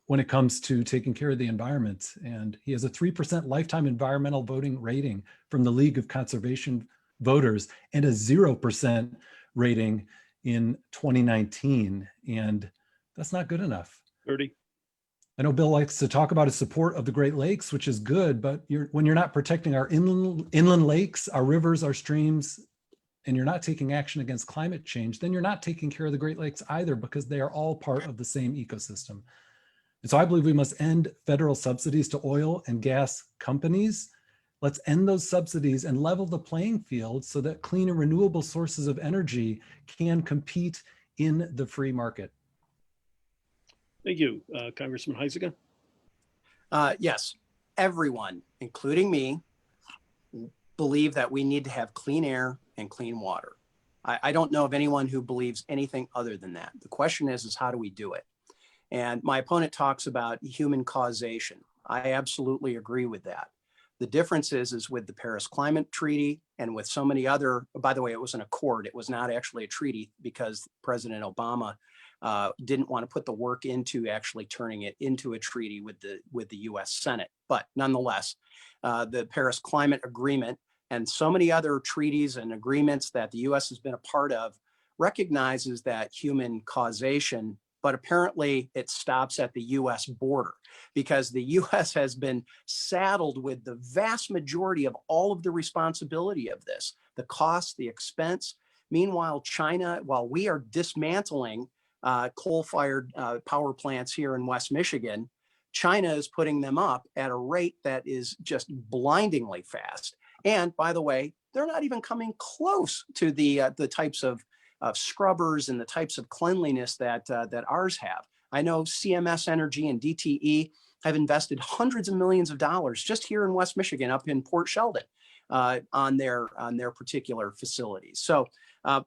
when it comes to taking care of the environment. And he has a 3% lifetime environmental voting rating from the League of Conservation Voters and a 0% rating in 2019. And that's not good enough. 30. I know Bill likes to talk about his support of the Great Lakes, which is good, but when you're not protecting our inland lakes, our rivers, our streams, and you're not taking action against climate change, then you're not taking care of the Great Lakes either, because they are all part of the same ecosystem. And so I believe we must end federal subsidies to oil and gas companies. Let's end those subsidies and level the playing field so that clean and renewable sources of energy can compete in the free market. Thank you. Congressman Huizenga. Yes, everyone, including me, believe that we need to have clean air and clean water. I don't know of anyone who believes anything other than that. The question is how do we do it? And my opponent talks about human causation. I absolutely agree with that. The difference is with the Paris Climate Treaty and with so many other, by the way, it was an accord. It was not actually a treaty because President Obama didn't want to put the work into actually turning it into a treaty with the US Senate. But nonetheless, the Paris Climate Agreement and so many other treaties and agreements that the US has been a part of recognizes that human causation, but apparently it stops at the US border because the US has been saddled with the vast majority of all of the responsibility of this, the cost, the expense. Meanwhile, China, while we are dismantling coal-fired power plants here in West Michigan, China is putting them up at a rate that is just blindingly fast. And by the way, they're not even coming close to the types of scrubbers and the types of cleanliness that ours have. I know CMS Energy and DTE have invested hundreds of millions of dollars just here in West Michigan, up in Port Sheldon, on their particular facilities. So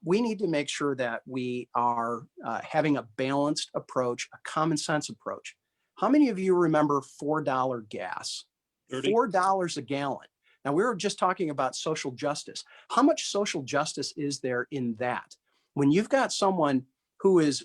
we need to make sure that we are having a balanced approach, a common sense approach. How many of you remember $4 gas? 30. $4 a gallon. Now, we were just talking about social justice. How much social justice is there in that? When you've got someone who is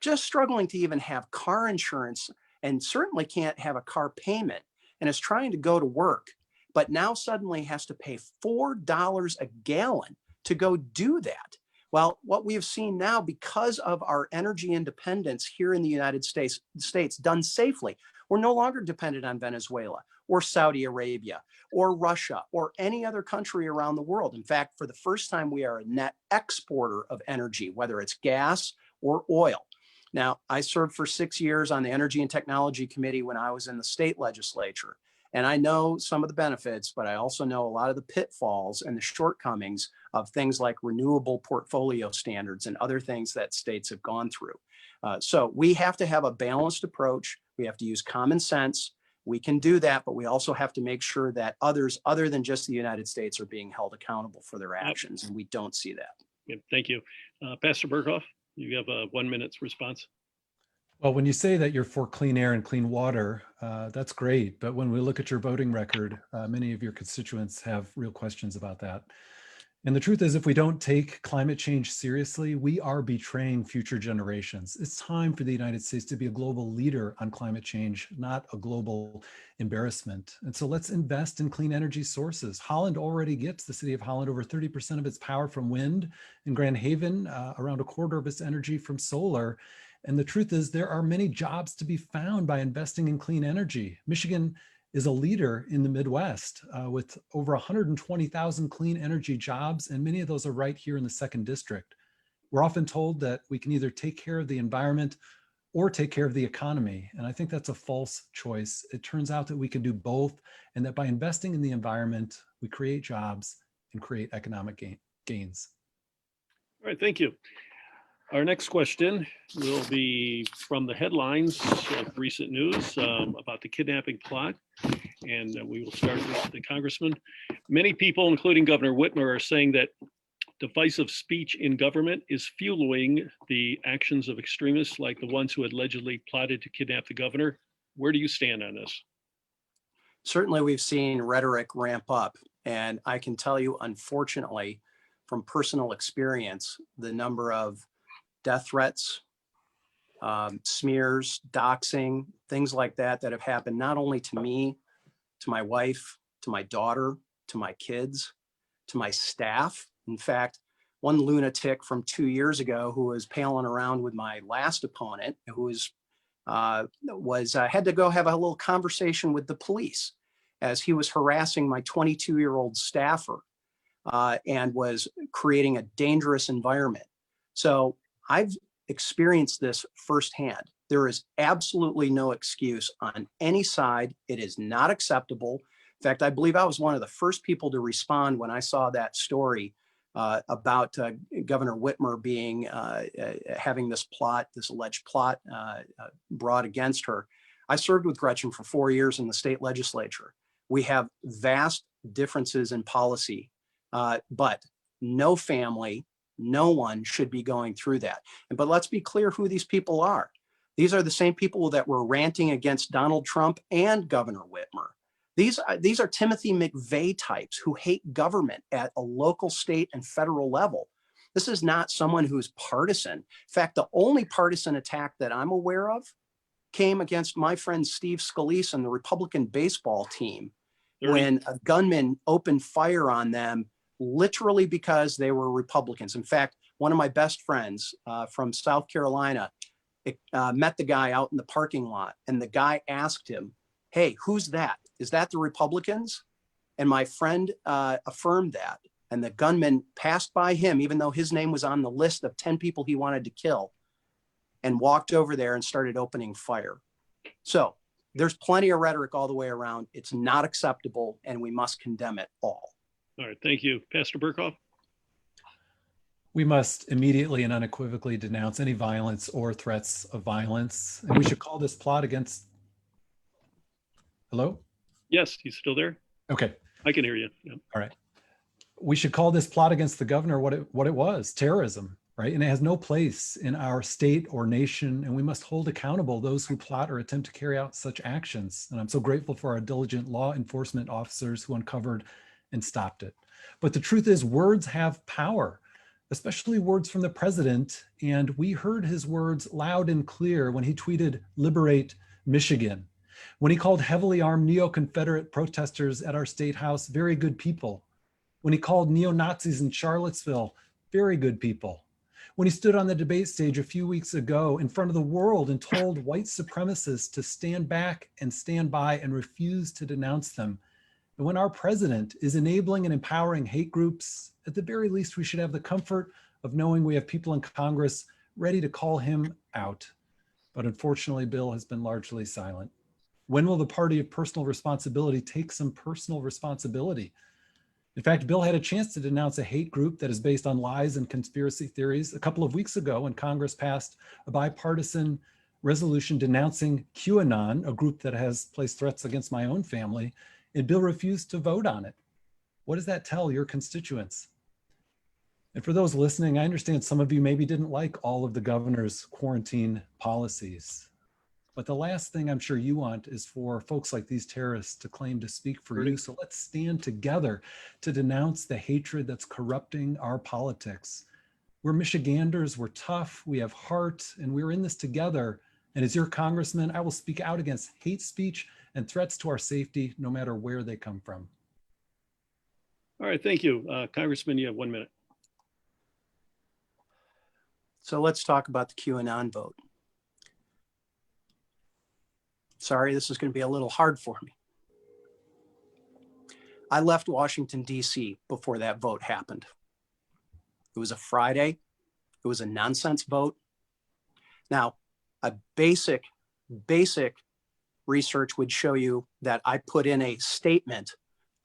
just struggling to even have car insurance and certainly can't have a car payment and is trying to go to work, but now suddenly has to pay $4 a gallon to go do that. Well, what we have seen now, because of our energy independence here in the United States done safely, we're no longer dependent on Venezuela or Saudi Arabia or Russia or any other country around the world. In fact, for the first time, we are a net exporter of energy, whether it's gas or oil. Now, I served for 6 years on the Energy and Technology Committee when I was in the state legislature. And I know some of the benefits, but I also know a lot of the pitfalls and the shortcomings of things like renewable portfolio standards and other things that states have gone through. So we have to have a balanced approach. We have to use common sense. We can do that, but we also have to make sure that others other than just the United States are being held accountable for their actions. And we don't see that. Yeah, thank you. Pastor Berghoef, you have a 1 minute's response. Well, when you say that you're for clean air and clean water, that's great. But when we look at your voting record, many of your constituents have real questions about that. And the truth is, if we don't take climate change seriously, we are betraying future generations. It's time for the United States to be a global leader on climate change, not a global embarrassment. And so let's invest in clean energy sources. Holland already gets, the city of Holland, over 30% of its power from wind, and Grand Haven, around a quarter of its energy from solar. And the truth is, there are many jobs to be found by investing in clean energy. Michigan is a leader in the Midwest with over 120,000 clean energy jobs, and many of those are right here in the 2nd District. We're often told that we can either take care of the environment or take care of the economy, and I think that's a false choice. It turns out that we can do both, and that by investing in the environment, we create jobs and create economic gains. All right, thank you. Our next question will be from the headlines of recent news about the kidnapping plot. And we will start with the congressman. Many people, including Governor Whitmer, are saying that divisive speech in government is fueling the actions of extremists like the ones who allegedly plotted to kidnap the governor. Where do you stand on this? Certainly, we've seen rhetoric ramp up. And I can tell you, unfortunately, from personal experience, the number of death threats, smears, doxing, things like that that have happened not only to me, to my wife, to my daughter, to my kids, to my staff. In fact, one lunatic from 2 years ago who was palling around with my last opponent, who had to go have a little conversation with the police as he was harassing my 22-year-old staffer and was creating a dangerous environment. So I've experienced this firsthand. There is absolutely no excuse on any side. It is not acceptable. In fact, I believe I was one of the first people to respond when I saw that story about Governor Whitmer being having this alleged plot brought against her. I served with Gretchen for 4 years in the state legislature. We have vast differences in policy, but no family, no one should be going through that. But let's be clear who these people are. These are the same people that were ranting against Donald Trump and Governor Whitmer. These are Timothy McVeigh types who hate government at a local, state, and federal level. This is not someone who's partisan. In fact, the only partisan attack that I'm aware of came against my friend Steve Scalise and the Republican baseball team when a gunman opened fire on them, literally because they were Republicans. In fact, one of my best friends from South Carolina met the guy out in the parking lot, and the guy asked him, "Hey, who's that? Is that the Republicans?" And my friend affirmed that. And the gunman passed by him, even though his name was on the list of 10 people he wanted to kill, and walked over there and started opening fire. So there's plenty of rhetoric all the way around. It's not acceptable, and we must condemn it all. All right, thank you. Pastor Berkoff? We must immediately and unequivocally denounce any violence or threats of violence. And we should call this plot against... Hello? Yes, he's still there? Okay. I can hear you. Yeah. All right. We should call this plot against the governor what it was, terrorism, right? And it has no place in our state or nation, and we must hold accountable those who plot or attempt to carry out such actions. And I'm so grateful for our diligent law enforcement officers who uncovered and stopped it. But the truth is, words have power, especially words from the president. And we heard his words loud and clear when he tweeted, "Liberate Michigan," when he called heavily armed neo-Confederate protesters at our state house very good people, when he called neo-Nazis in Charlottesville very good people, when he stood on the debate stage a few weeks ago in front of the world and told white supremacists to stand back and stand by and refuse to denounce them. And when our president is enabling and empowering hate groups, at the very least, we should have the comfort of knowing we have people in Congress ready to call him out. But unfortunately, Bill has been largely silent. When will the party of personal responsibility take some personal responsibility? In fact, Bill had a chance to denounce a hate group that is based on lies and conspiracy theories a couple of weeks ago when Congress passed a bipartisan resolution denouncing QAnon, a group that has placed threats against my own family, and Bill refused to vote on it. What does that tell your constituents? And for those listening, I understand some of you maybe didn't like all of the governor's quarantine policies. But the last thing I'm sure you want is for folks like these terrorists to claim to speak for you. So let's stand together to denounce the hatred that's corrupting our politics. We're Michiganders, we're tough, we have heart, and we're in this together. And as your congressman, I will speak out against hate speech and threats to our safety, no matter where they come from. All right, thank you. Congressman, you have 1 minute. So let's talk about the QAnon vote. Sorry, this is going to be a little hard for me. I left Washington, D.C. before that vote happened. It was a Friday. It was a nonsense vote. Now, a basic research would show you that I put in a statement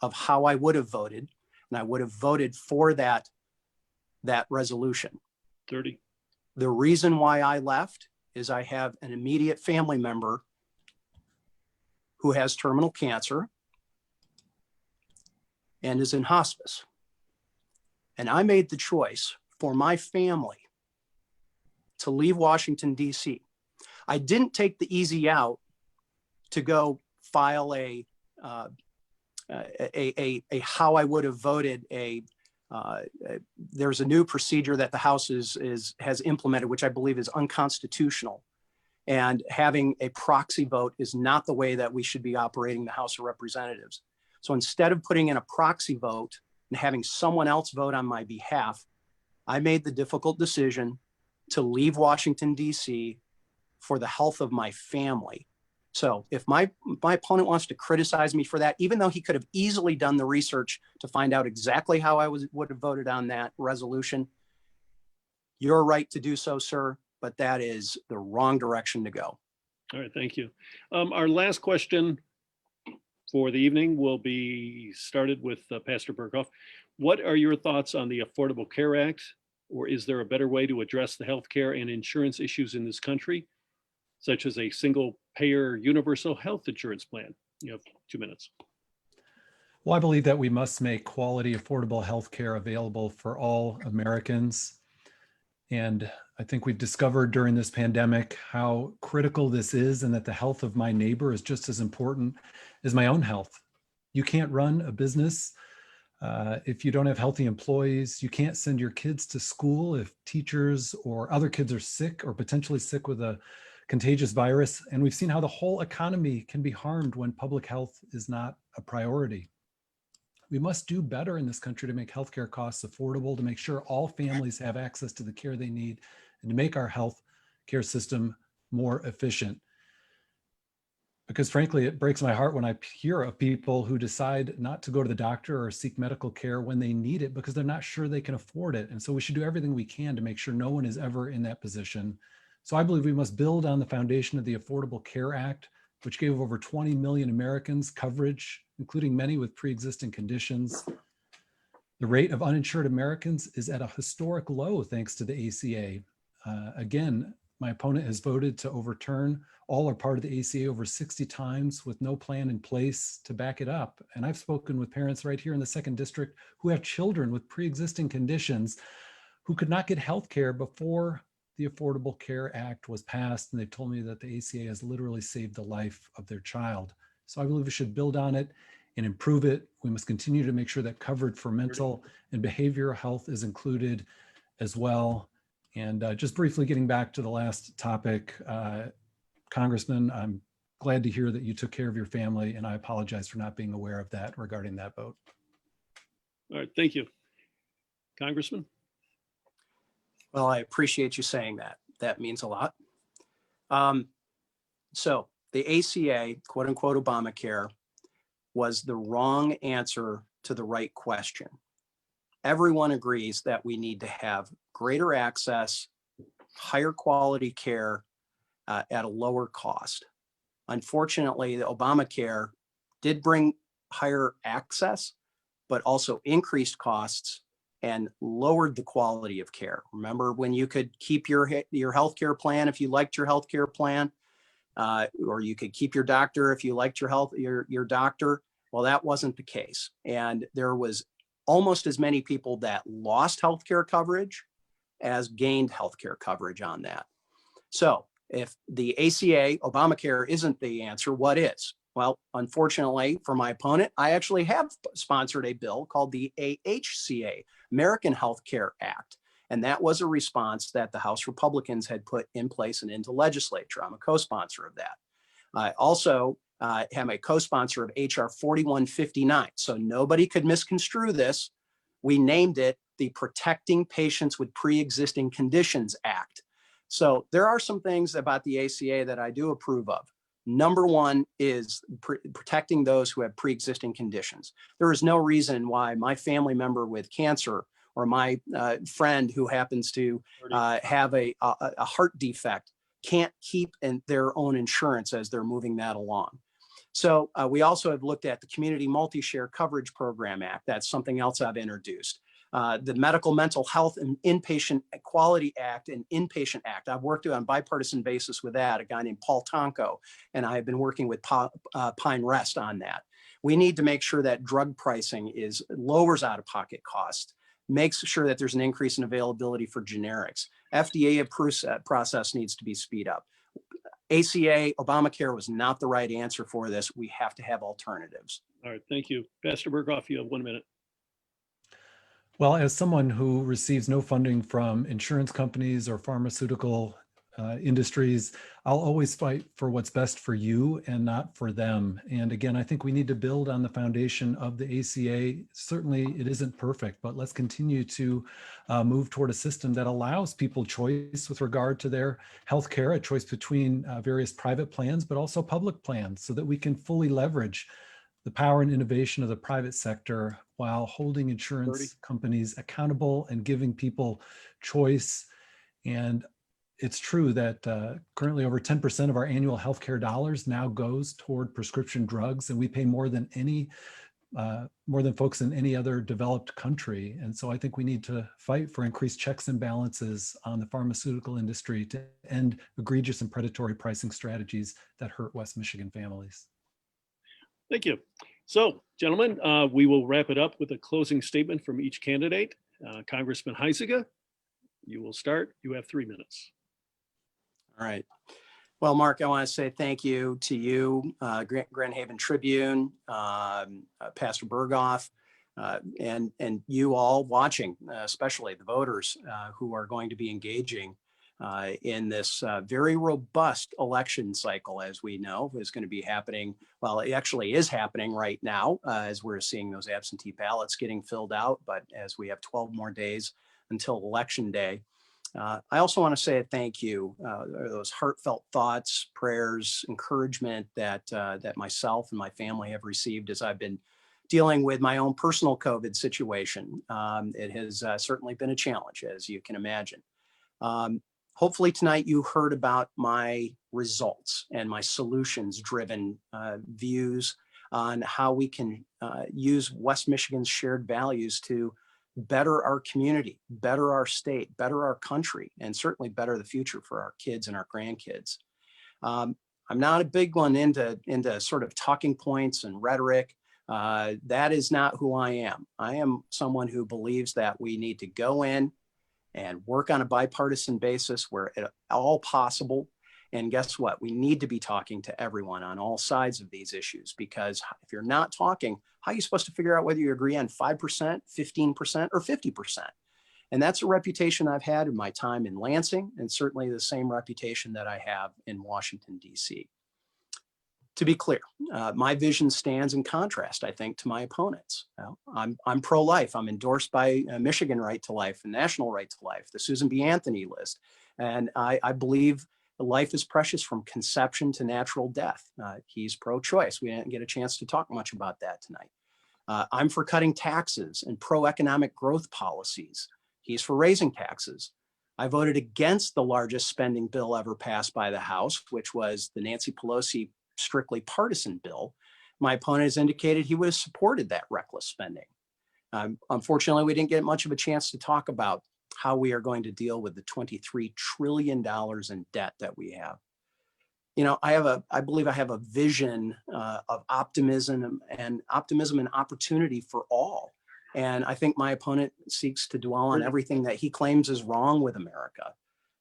of how I would have voted, and I would have voted for that resolution. 30. The reason why I left is I have an immediate family member who has terminal cancer and is in hospice. And I made the choice for my family to leave Washington, D.C. I didn't take the easy out to go file a how I would have voted there's a new procedure that the House has implemented, which I believe is unconstitutional. And having a proxy vote is not the way that we should be operating the House of Representatives. So instead of putting in a proxy vote and having someone else vote on my behalf, I made the difficult decision to leave Washington, D.C. for the health of my family. So if my opponent wants to criticize me for that, even though he could have easily done the research to find out exactly how I would have voted on that resolution, you're right to do so, sir, but that is the wrong direction to go. All right, thank you. Our last question for the evening will be started with Pastor Berghoef. What are your thoughts on the Affordable Care Act, or is there a better way to address the healthcare and insurance issues in this country, such as a single payer universal health insurance plan? You have 2 minutes. Well, I believe that we must make quality, affordable healthcare available for all Americans. And I think we've discovered during this pandemic how critical this is, and that the health of my neighbor is just as important as my own health. You can't run a business if you don't have healthy employees. You can't send your kids to school if teachers or other kids are sick or potentially sick with a contagious virus. And we've seen how the whole economy can be harmed when public health is not a priority. We must do better in this country to make healthcare costs affordable, to make sure all families have access to the care they need, and to make our health care system more efficient. Because frankly, it breaks my heart when I hear of people who decide not to go to the doctor or seek medical care when they need it because they're not sure they can afford it. And so we should do everything we can to make sure no one is ever in that position. So I believe we must build on the foundation of the Affordable Care Act, which gave over 20 million Americans coverage, including many with pre-existing conditions. The rate of uninsured Americans is at a historic low thanks to the ACA. Again, my opponent has voted to overturn all or part of the ACA over 60 times with no plan in place to back it up. And I've spoken with parents right here in the 2nd District who have children with pre-existing conditions who could not get health care before the Affordable Care Act was passed. And they've told me that the ACA has literally saved the life of their child. So I believe we should build on it and improve it. We must continue to make sure that coverage for mental and behavioral health is included as well. And just briefly getting back to the last topic, Congressman, I'm glad to hear that you took care of your family, and I apologize for not being aware of that regarding that vote. All right, thank you. Congressman? Well, I appreciate you saying that. That means a lot. So the ACA, quote unquote, Obamacare, was the wrong answer to the right question. Everyone agrees that we need to have greater access, higher quality care at a lower cost. Unfortunately, the Obamacare did bring higher access, but also increased costs and lowered the quality of care. Remember when you could keep your healthcare plan if you liked your healthcare plan, or you could keep your doctor if you liked your doctor? Well, that wasn't the case. And there was almost as many people that lost healthcare coverage as gained healthcare coverage on that. So if the ACA, Obamacare, isn't the answer, what is? Well, unfortunately for my opponent, I actually have sponsored a bill called the AHCA, American Health Care Act. And that was a response that the House Republicans had put in place and into legislature. I'm a co-sponsor of that. I also am a co-sponsor of HR 4159. So nobody could misconstrue this. We named it the Protecting Patients with Pre-Existing Conditions Act. So there are some things about the ACA that I do approve of. Number one is protecting those who have pre-existing conditions. There is no reason why my family member with cancer or my friend who happens to have a heart defect can't keep their own insurance as they're moving that along. So we also have looked at the Community Multi-Share Coverage Program Act. That's something else I've introduced. The Medical Mental Health and Inpatient Quality Act and Inpatient Act. I've worked on a bipartisan basis with that, a guy named Paul Tonko, and I have been working with Pine Rest on that. We need to make sure that drug pricing lowers out-of-pocket costs, makes sure that there's an increase in availability for generics. FDA process needs to be speed up. ACA, Obamacare was not the right answer for this. We have to have alternatives. All right, thank you. Pastor Berghoef, you have 1 minute. Well, as someone who receives no funding from insurance companies or pharmaceutical industries, I'll always fight for what's best for you and not for them. And again, I think we need to build on the foundation of the ACA. Certainly it isn't perfect, but let's continue to move toward a system that allows people choice with regard to their healthcare, a choice between various private plans, but also public plans, so that we can fully leverage the power and innovation of the private sector while holding insurance companies accountable and giving people choice. And it's true that currently over 10% of our annual healthcare dollars now goes toward prescription drugs, and we pay more than folks in any other developed country. And so I think we need to fight for increased checks and balances on the pharmaceutical industry to end egregious and predatory pricing strategies that hurt West Michigan families. Thank you. So, gentlemen, we will wrap it up with a closing statement from each candidate. Congressman Huizenga, you will start. You have 3 minutes. All right. Well, Mark, I want to say thank you to you, Grand Haven Tribune, Pastor Berghoef, and you all watching, especially the voters who are going to be engaging in this very robust election cycle, as we know, is going to be happening. Well, it actually is happening right now, as we're seeing those absentee ballots getting filled out. But as we have 12 more days until Election Day, I also want to say a thank you, those heartfelt thoughts, prayers, encouragement that myself and my family have received as I've been dealing with my own personal COVID situation. It has certainly been a challenge, as you can imagine. Hopefully tonight you heard about my results and my solutions-driven views on how we can use West Michigan's shared values to better our community, better our state, better our country, and certainly better the future for our kids and our grandkids. I'm not a big one into sort of talking points and rhetoric. That is not who I am. I am someone who believes that we need to go in and work on a bipartisan basis where at all possible. And guess what? We need to be talking to everyone on all sides of these issues, because if you're not talking, how are you supposed to figure out whether you agree on 5%, 15%, or 50%? And that's a reputation I've had in my time in Lansing, and certainly the same reputation that I have in Washington, D.C. To be clear, my vision stands in contrast, I think, to my opponents. I'm pro-life. I'm endorsed by Michigan Right to Life, the National Right to Life, the Susan B. Anthony list. And I believe life is precious from conception to natural death. He's pro-choice. We didn't get a chance to talk much about that tonight. I'm for cutting taxes and pro-economic growth policies. He's for raising taxes. I voted against the largest spending bill ever passed by the House, which was the Nancy Pelosi strictly partisan bill. My opponent has indicated he would have supported that reckless spending. Unfortunately, we didn't get much of a chance to talk about how we are going to deal with the $23 trillion in debt that we have. You know, I believe I have a vision of optimism and opportunity for all. And I think my opponent seeks to dwell on everything that he claims is wrong with America.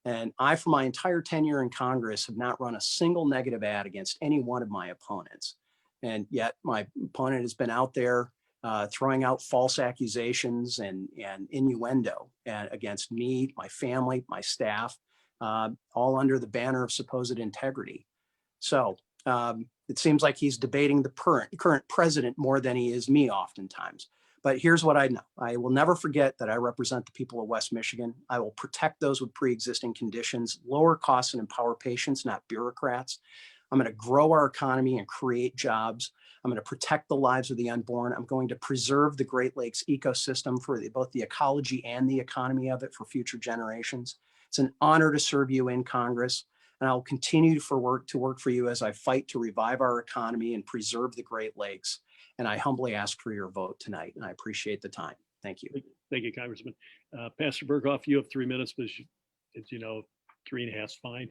And I, for my entire tenure in Congress, have not run a single negative ad against any one of my opponents. And yet my opponent has been out there throwing out false accusations and innuendo against me, my family, my staff, all under the banner of supposed integrity. So it seems like he's debating the current president more than he is me oftentimes. But here's what I know. I will never forget that I represent the people of West Michigan. I will protect those with pre-existing conditions, lower costs, and empower patients, not bureaucrats. I'm going to grow our economy and create jobs. I'm going to protect the lives of the unborn. I'm going to preserve the Great Lakes ecosystem for both the ecology and the economy of it for future generations. It's an honor to serve you in Congress, and I'll continue to work for you as I fight to revive our economy and preserve the Great Lakes. And I humbly ask for your vote tonight, and I appreciate the time. Thank you. Thank you, Congressman. Pastor Berghoef, you have 3 minutes, but as you know, 3.5 is fine.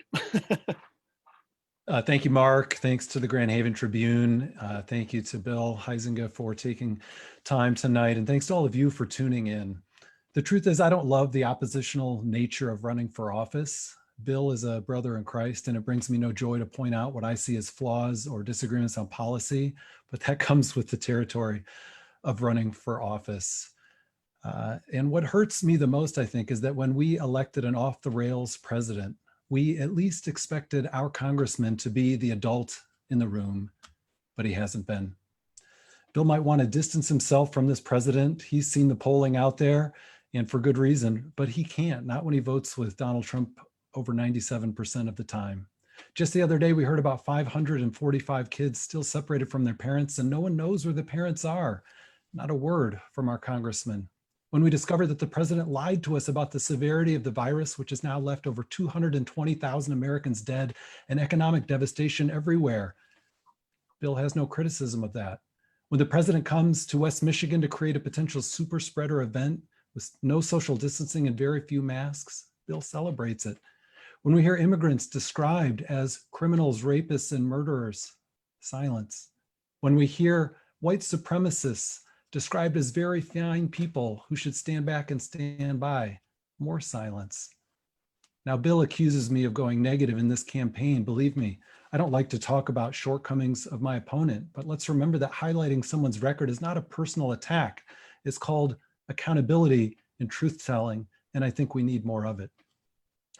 Thank you, Mark. Thanks to the Grand Haven Tribune. Thank you to Bill Huizenga for taking time tonight. And thanks to all of you for tuning in. The truth is, I don't love the oppositional nature of running for office. Bill is a brother in Christ, and it brings me no joy to point out what I see as flaws or disagreements on policy, but that comes with the territory of running for office. And what hurts me the most, I think, is that when we elected an off-the-rails president, we at least expected our congressman to be the adult in the room, but he hasn't been. Bill might want to distance himself from this president. He's seen the polling out there, and for good reason, but he can't, not when he votes with Donald Trump over 97% of the time. Just the other day, we heard about 545 kids still separated from their parents, and no one knows where the parents are. Not a word from our congressman. When we discovered that the president lied to us about the severity of the virus, which has now left over 220,000 Americans dead and economic devastation everywhere, Bill has no criticism of that. When the president comes to West Michigan to create a potential super spreader event with no social distancing and very few masks, Bill celebrates it. When we hear immigrants described as criminals, rapists, and murderers, silence. When we hear white supremacists described as very fine people who should stand back and stand by, more silence. Now, Bill accuses me of going negative in this campaign. Believe me, I don't like to talk about shortcomings of my opponent, but let's remember that highlighting someone's record is not a personal attack. It's called accountability and truth-telling, and I think we need more of it.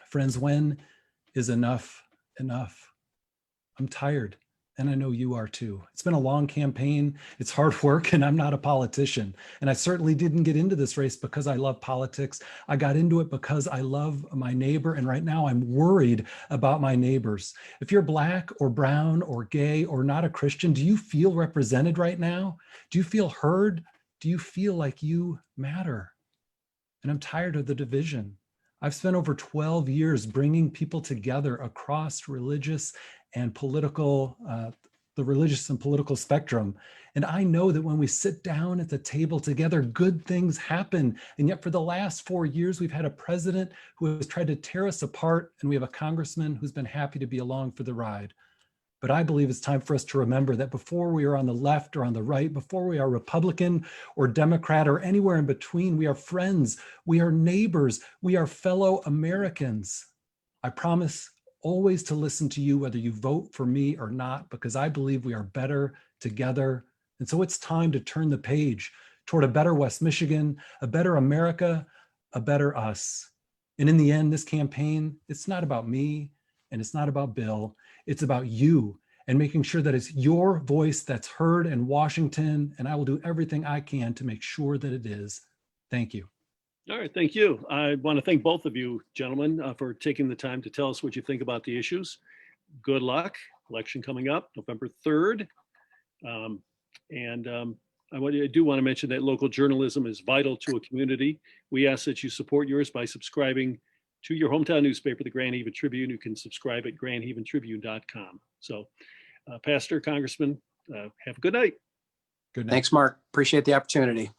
Friends, when is enough enough? I'm tired, and I know you are too. It's been a long campaign. It's hard work, and I'm not a politician. And I certainly didn't get into this race because I love politics. I got into it because I love my neighbor, and right now I'm worried about my neighbors. If you're Black or brown or gay or not a Christian, do you feel represented right now? Do you feel heard? Do you feel like you matter? And I'm tired of the division. I've spent over 12 years bringing people together across religious and political, the religious and political spectrum. And I know that when we sit down at the table together, good things happen. And yet for the last 4 years, we've had a president who has tried to tear us apart, and we have a congressman who's been happy to be along for the ride. But I believe it's time for us to remember that before we are on the left or on the right, before we are Republican or Democrat or anywhere in between, we are friends, we are neighbors, we are fellow Americans. I promise always to listen to you, whether you vote for me or not, because I believe we are better together. And so it's time to turn the page toward a better West Michigan, a better America, a better us. And in the end, this campaign, it's not about me and it's not about Bill. It's about you and making sure that it's your voice that's heard in Washington. And I will do everything I can to make sure that it is. Thank you. All right, thank you. I want to thank both of you, gentlemen, for taking the time to tell us what you think about the issues. Good luck. Election coming up November 3rd. I do want to mention that local journalism is vital to a community. We ask that you support yours by subscribing to your hometown newspaper, the Grand Haven Tribune. You can subscribe at grandhaventribune.com. So, Pastor, Congressman, have a good night. Good night. Thanks, Mark. Appreciate the opportunity.